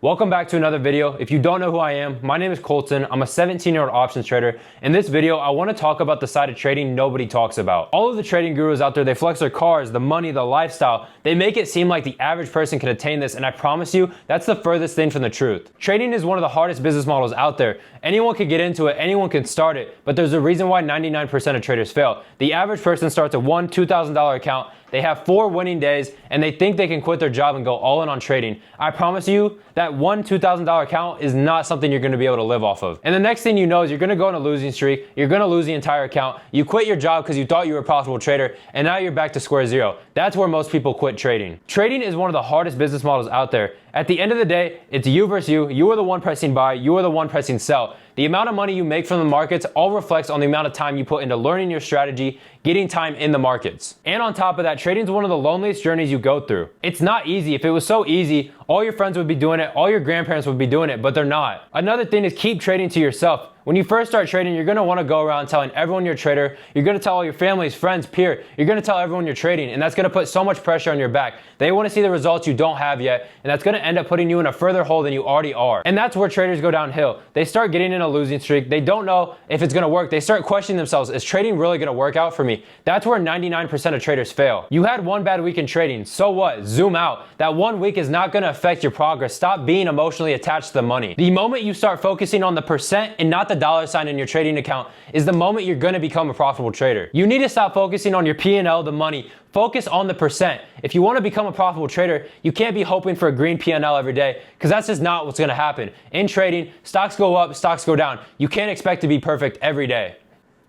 Welcome back to another video. If you don't know who I am, my name is Colton. I'm a 17-year-old options trader. In this video, I want to talk about the side of trading nobody talks about. All of the trading gurus out there, they flex their cars, the money, the lifestyle. They make it seem like the average person can attain this, and I promise you, that's the furthest thing from the truth. Trading is one of the hardest business models out there. Anyone can get into it, anyone can start it, but there's a reason why 99% of traders fail. The average person starts a $1,000, $2,000 account. They have 4 winning days and they think they can quit their job and go all in on trading. I promise you that $1,000, $2,000 account is not something you're gonna be able to live off of. And the next thing you know is you're gonna go on a losing streak, you're gonna lose the entire account, you quit your job because you thought you were a profitable trader, and now you're back to square zero. That's where most people quit trading. Trading is one of the hardest business models out there. At the end of the day, it's you versus you. You are the one pressing buy, you are the one pressing sell. The amount of money you make from the markets all reflects on the amount of time you put into learning your strategy, getting time in the markets. And on top of that, trading is one of the loneliest journeys you go through. It's not easy. If it was so easy, all your friends would be doing it, all your grandparents would be doing it, but they're not. Another thing is keep trading to yourself. When you first start trading, you're gonna wanna go around telling everyone you're a trader. You're gonna tell all your families, friends, peer. You're gonna tell everyone you're trading, and that's gonna put so much pressure on your back. They wanna see the results you don't have yet, and that's gonna end up putting you in a further hole than you already are. And that's where traders go downhill. They start getting in a losing streak. They don't know if it's gonna work. They start questioning themselves, is trading really gonna work out for me? That's where 99% of traders fail. You had one bad week in trading, so what? Zoom out. That 1 week is not gonna affect your progress. Stop being emotionally attached to the money. The moment you start focusing on the percent and not the dollar sign in your trading account is the moment you're gonna become a profitable trader. You need to stop focusing on your P&L, the money. Focus on the percent. If you wanna become a profitable trader, you can't be hoping for a green P&L every day, because that's just not what's gonna happen. In trading, stocks go up, stocks go down. You can't expect to be perfect every day.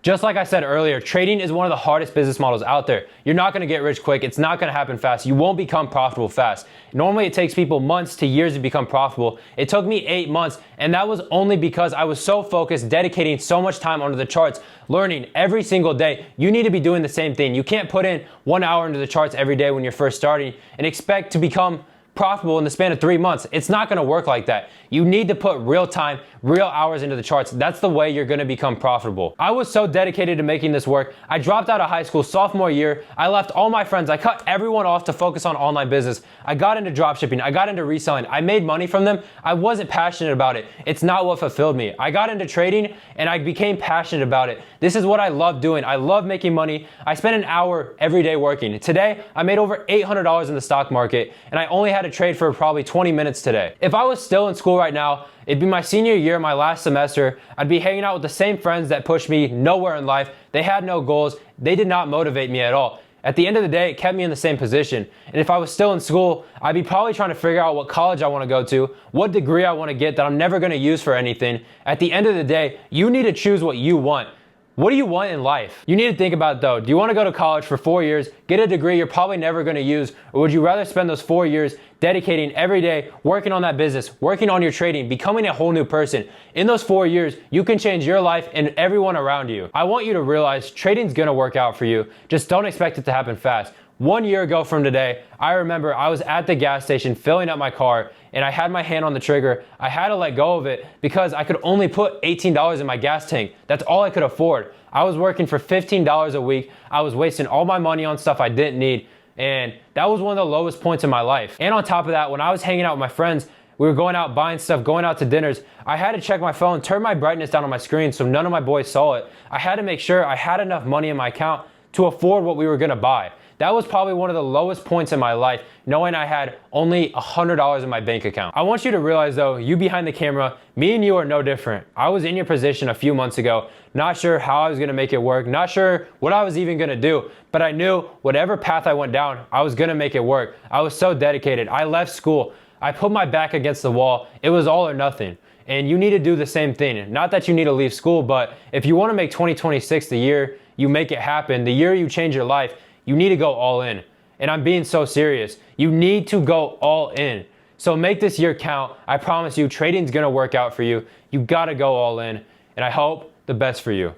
Just like I said earlier, trading is one of the hardest business models out there. You're not gonna get rich quick. It's not gonna happen fast. You won't become profitable fast. Normally it takes people months to years to become profitable. It took me 8 months, and that was only because I was so focused, dedicating so much time onto the charts, learning every single day. You need to be doing the same thing. You can't put in 1 hour into the charts every day when you're first starting and expect to become profitable in the span of 3 months. It's not gonna work like that. You need to put real time, real hours into the charts. That's the way you're gonna become profitable. I was so dedicated to making this work. I dropped out of high school sophomore year. I left all my friends. I cut everyone off to focus on online business. I got into dropshipping. I got into reselling. I made money from them. I wasn't passionate about it. It's not what fulfilled me. I got into trading and I became passionate about it. This is what I love doing. I love making money. I spend an hour every day working. Today, I made over $800 in the stock market, and I only had to trade for probably 20 minutes today. If I was still in school right now, it'd be my senior year, my last semester. I'd be hanging out with the same friends that pushed me nowhere in life. They had no goals. They did not motivate me at all. At the end of the day, it kept me in the same position. And if I was still in school, I'd be probably trying to figure out what college I want to go to, what degree I want to get that I'm never going to use for anything. At the end of the day, you need to choose what you want. What do you want in life? You need to think about it though. Do you want to go to college for 4 years, get a degree you're probably never going to use, or would you rather spend those 4 years dedicating every day, working on that business, working on your trading, becoming a whole new person? In those 4 years, you can change your life and everyone around you. I want you to realize trading's going to work out for you. Just don't expect it to happen fast. 1 year ago from today, I remember I was at the gas station filling up my car, and I had my hand on the trigger. I had to let go of it because I could only put $18 in my gas tank. That's all I could afford. I was working for $15 a week. I was wasting all my money on stuff I didn't need, and that was one of the lowest points in my life. And on top of that, when I was hanging out with my friends, we were going out buying stuff, going out to dinners, I had to check my phone, turn my brightness down on my screen so none of my boys saw it. I had to make sure I had enough money in my account to afford what we were gonna buy. That was probably one of the lowest points in my life, knowing I had only $100 in my bank account. I want you to realize though, you behind the camera, me and you are no different. I was in your position a few months ago, not sure how I was gonna make it work, not sure what I was even gonna do, but I knew whatever path I went down, I was gonna make it work. I was so dedicated. I left school. I put my back against the wall. It was all or nothing. And you need to do the same thing. Not that you need to leave school, but if you wanna make 2026 the year you make it happen, the year you change your life, you need to go all in. And I'm being so serious. You need to go all in. So make this year count. I promise you, trading's gonna work out for you. You gotta go all in. And I hope the best for you.